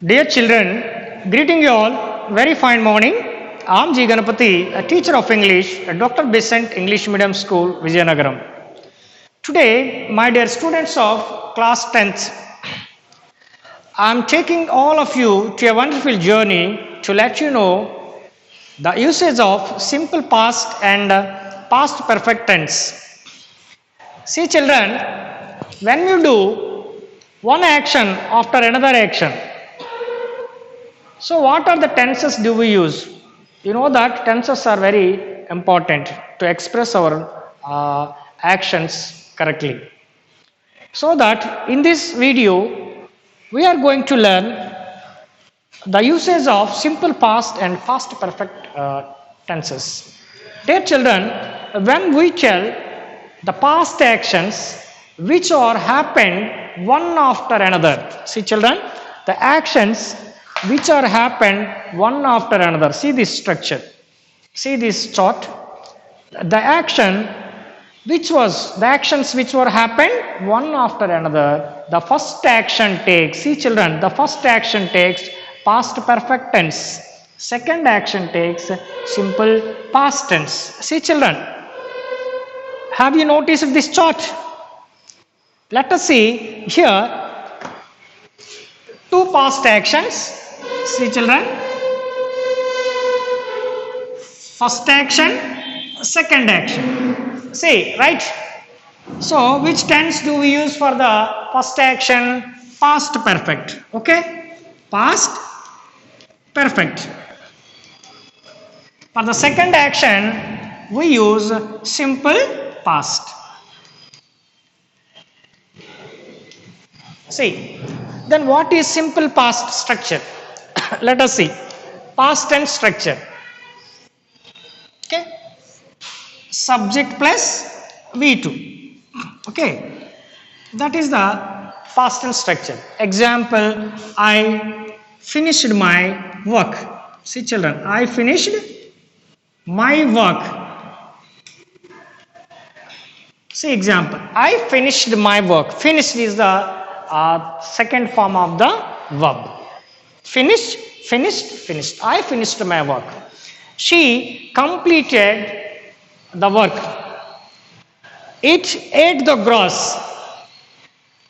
Dear children, greeting you all. Very fine morning. I am G. Ganapati, a teacher of English at Dr. Besant English Medium School, Vizianagaram. Today, my dear students of class 10th, I am taking all of you to a wonderful journey to let you know the usage of simple past and past perfect tense. See children, when you do one action after another action, so what are the tenses do we use? You know that tenses are very important to express our actions correctly. So that in this video, we are going to learn the usage of simple past and past perfect tenses. Dear children, when we tell the past actions which are happened one after another, see children, the actions which are happened one after another. See this structure. See this chart. The actions which were happened one after another. The first action takes. See children. The first action takes past perfect tense. Second action takes simple past tense. See children. Have you noticed this chart? Let us see here two past actions. See children, first action, second action. See, right? So, which tense do we use for the first action? Past perfect. Okay? Past perfect. For the second action, we use simple past. See, then what is simple past structure? Let us see. Past tense structure. Okay. Subject plus V2. Okay. That is the past tense structure. Example, I finished my work. See children, I finished my work. See example, I finished my work. Finished is the second form of the verb. Finished. I finished my work. She completed the work. It ate the grass.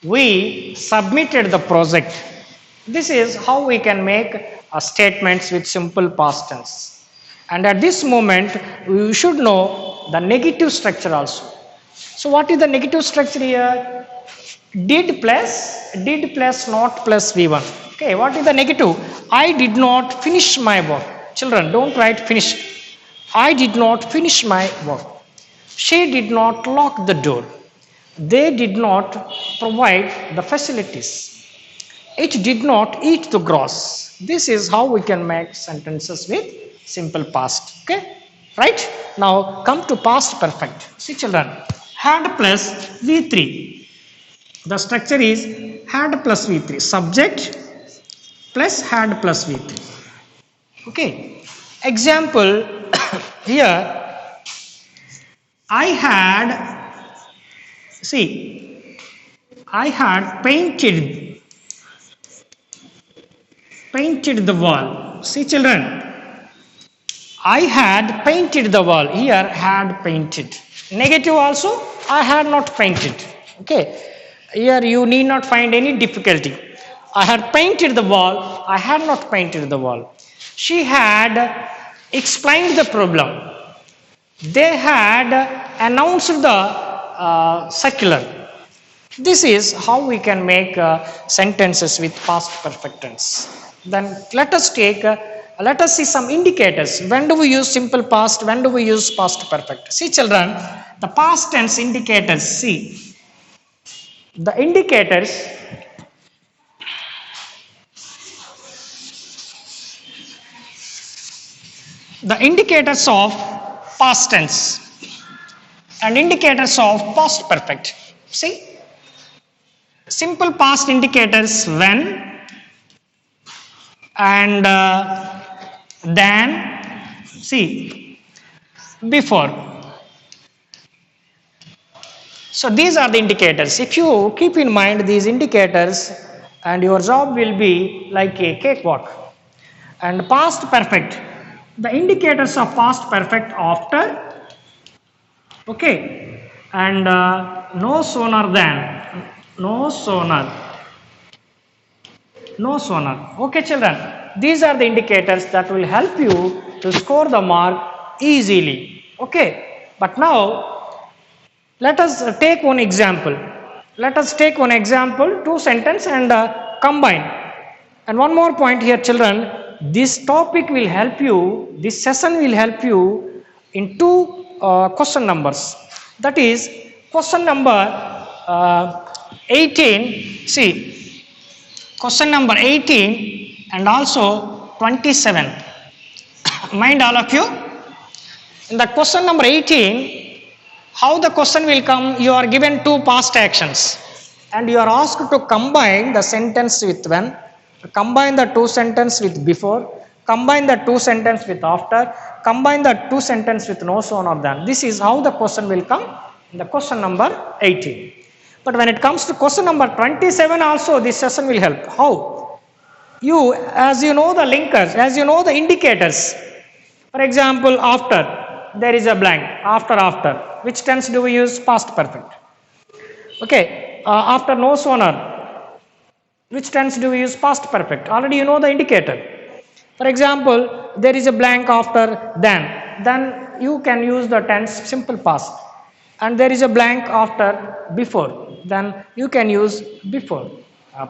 We submitted the project. This is how we can make statements with simple past tense. And at this moment, we should know the negative structure also. So what is the negative structure here? Did plus not plus V1. Okay, what is the negative? I did not finish my work. Children, don't write finish. I did not finish my work. She did not lock the door. They did not provide the facilities. It did not eat the grass. This is how we can make sentences with simple past. Okay, right? Now come to past perfect. See children, had plus V3. The structure is had plus V3. Subject plus had plus V3. Okay. Example, here I had painted the wall. See children, I had painted the wall. Here had painted. Negative also, I had not painted. Okay. Here you need not find any difficulty. I had painted the wall. I had not painted the wall. She had explained the problem. They had announced the circular. This is how we can make sentences with past perfect tense. Then let us see some indicators. When do we use simple past? When do we use past perfect? See children, the past tense indicators. See. The indicators of past tense and indicators of past perfect. See, simple past indicators when and then, see, before. So these are the indicators. If you keep in mind these indicators, and your job will be like a cakewalk. And past perfect, the indicators of past perfect after, okay, and no sooner than, no sooner, no sooner. Okay, children, these are the indicators that will help you to score the mark easily. Okay, but now let us take one example. Let us take one example, two sentence and combine. And one more point here, children, this topic will help you, this session will help you in two question numbers. That is question number 18. See, question number 18 and also 27. Mind all of you. In the question number 18, how the question will come, you are given two past actions and you are asked to combine the sentence with when, combine the two sentence with before, combine the two sentence with after, combine the two sentence with no sooner than. This is how the question will come in the question number 18. But when it comes to question number 27 also, this session will help. How? You, as you know the linkers, as you know the indicators. For example, after, there is a blank. After. Which tense do we use? Past perfect. Okay. After no sooner, which tense do we use? Past perfect. Already you know the indicator. For example, there is a blank after then you can use the tense simple past. And there is a blank after before, then you can use before,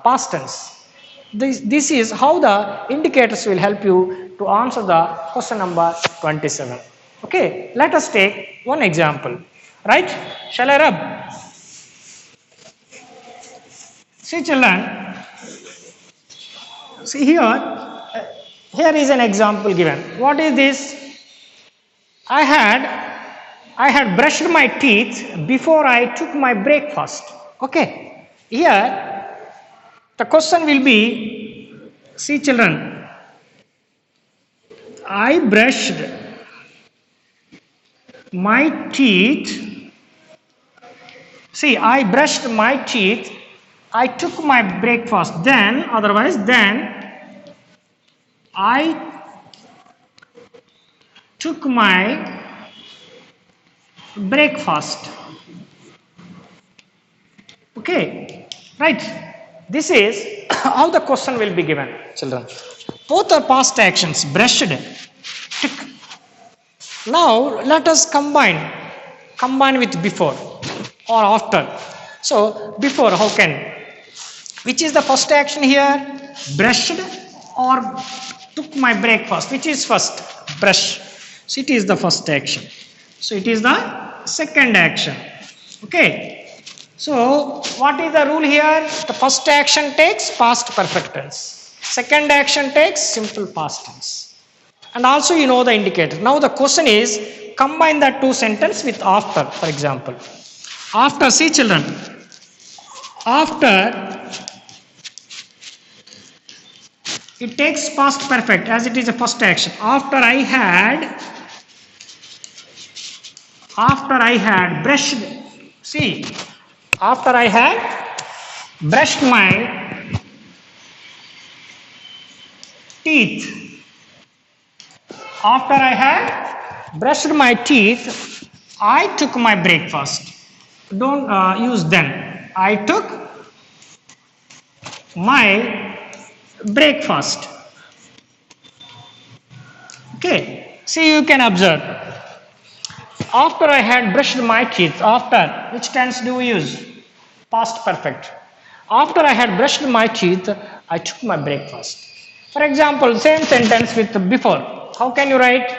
past tense. This is how the indicators will help you to answer the question number 27. Okay, let us take one example. Right? Shall I rub? See, children, see here is an example given. What is this? I had brushed my teeth before I took my breakfast. Okay. Here the question will be, see children, I brushed my teeth. See, I brushed my teeth, I took my breakfast, then I took my breakfast. Okay, right. This is how the question will be given, children. Both are past actions, brushed, took. Now let us combine with before or after. So before, how can? Which is the first action here? Brushed or took my breakfast? Which is first? Brush. So it is the first action. So it is the second action. Okay. So what is the rule here? The first action takes past perfect tense. Second action takes simple past tense. And also you know the indicator. Now the question is, combine the two sentence with after, for example. After, see children, after, it takes past perfect as it is a first action. After I had brushed, see, after I had brushed my teeth. After I had brushed my teeth, I took my breakfast. Don't use then. I took my breakfast. Okay. See, you can observe. After I had brushed my teeth, after, which tense do we use? Past perfect. After I had brushed my teeth, I took my breakfast. For example, same sentence with before. How can you write?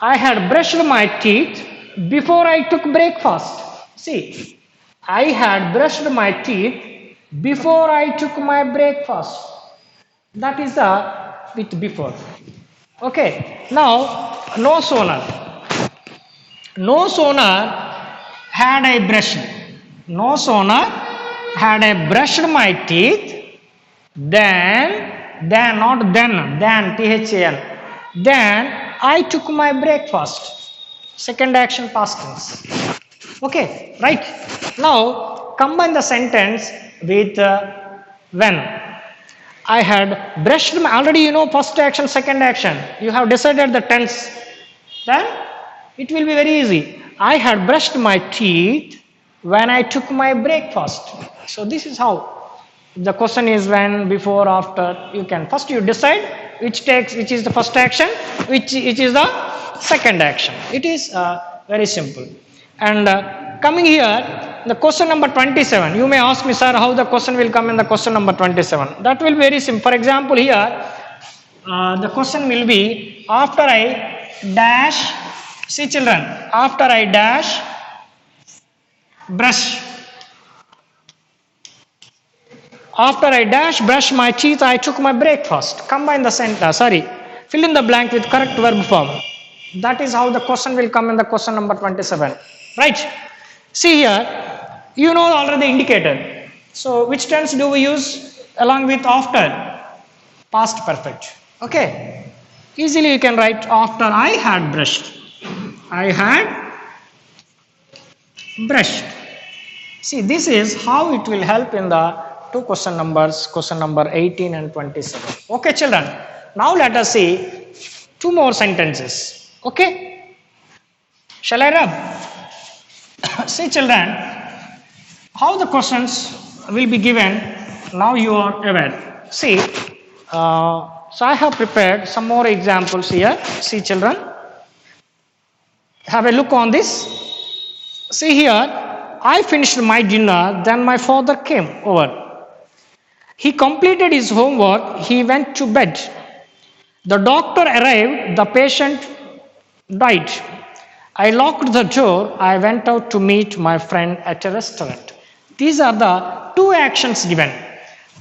I had brushed my teeth before I took breakfast. See, I had brushed my teeth before I took my breakfast. That is the with before. Okay. Now, no sooner. No sooner had I brushed. No sooner had I brushed my teeth, then, THAN. Then I took my breakfast. Second action past tense. Okay, right. Now combine the sentence with when. I had brushed my, already you know first action, second action. You have decided the tense. Then it will be very easy. I had brushed my teeth when I took my breakfast. So this is how the question is when, before, after. You can first you decide which is the first action, which is the second action. It is very simple. And coming here, the question number 27. You may ask me, sir, how the question will come in the question number 27. That will be very simple. For example, here the question will be after I dash. See children, after I dash brush. After I brush my teeth, I took my breakfast. Combine the sentence, fill in the blank with correct verb form. That is how the question will come in the question number 27. Right? See here, you know already the indicator. So which tense do we use along with after? Past perfect. Okay. Easily you can write after I had brushed. I had brushed. See, this is how it will help in the two question numbers, question number 18 and 27. Okay, children. Now let us see two more sentences. Okay. Shall I rub? See, children, how the questions will be given. Now you are aware. See, so I have prepared some more examples here. See, children, have a look on this. See here, I finished my dinner, then my father came over. He completed his homework, he went to bed. The doctor arrived, the patient died. I locked the door, I went out to meet my friend at a restaurant. These are the two actions given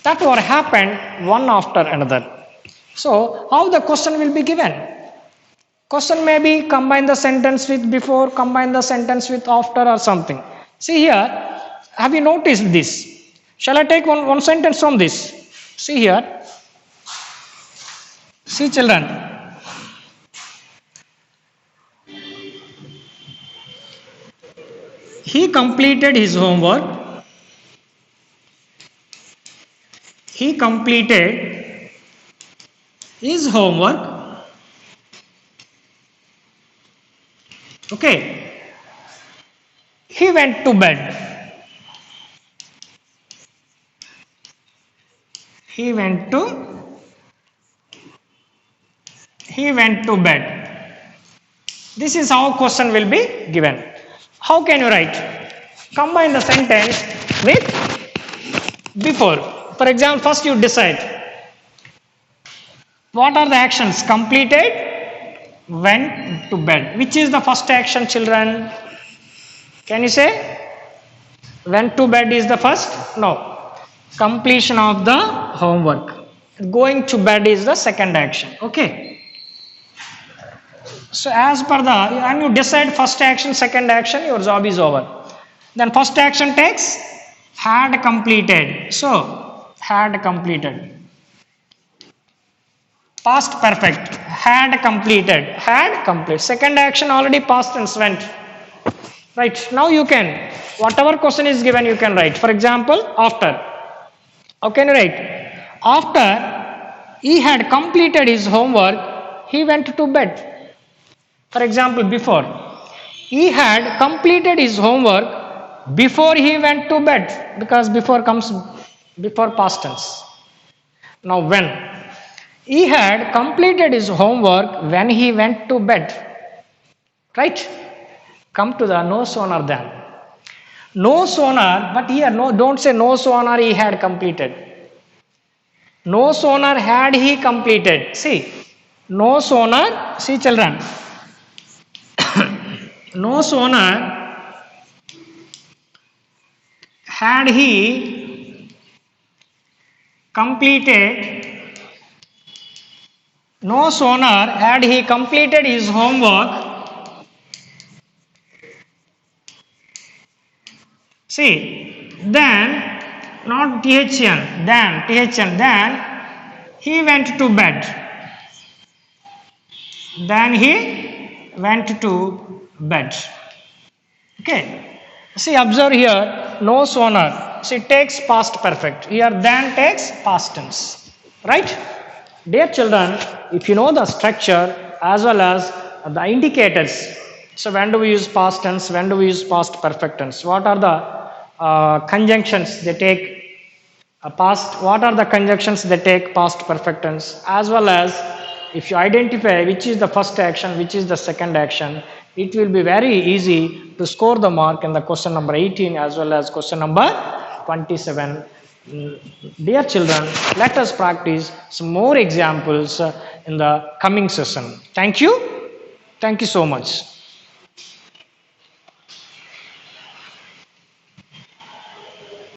that were happened one after another. So, how the question will be given? Question may be combine the sentence with before, combine the sentence with after or something. See here, have you noticed this? Shall I take one sentence from this? See here. See children. He completed his homework. He completed his homework. Okay. He went to bed. He went to bed. This is how question will be given. How can you write? Combine the sentence with before. For example, first you decide. What are the actions? Completed, went to bed. Which is the first action, children? Can you say? Went to bed is the first? No. Completion of the homework. Going to bed is the second action. Okay. So as per and you decide first action, second action, your job is over. Then first action takes had completed. So had completed. Past perfect. Had completed. Had complete. Second action already past tense went. Right. Now you can, whatever question is given, you can write. For example, after. How can you write? After he had completed his homework, he went to bed. For example, before. He had completed his homework before he went to bed, because before comes before past tense. Now when. He had completed his homework when he went to bed. Right? Come to the no sooner than. No sooner, but here no, don't say no sooner he had completed. No sooner had he completed. See, no sooner, see children, no sooner had he completed, no sooner had he completed his homework. See, then, not THN, then he went to bed. Then he went to bed. Okay. See, observe here, no sooner. so it takes past perfect. Here than takes past tense. Right? Dear children, if you know the structure as well as the indicators, so when do we use past tense, when do we use past perfect tense, what are the conjunctions they take past, what are the conjunctions that take past perfect tense, as well as if you identify which is the first action, which is the second action, it will be very easy to score the mark in the question number 18 as well as question number 27. Dear children, let us practice some more examples in the coming session. Thank you. Thank you so much.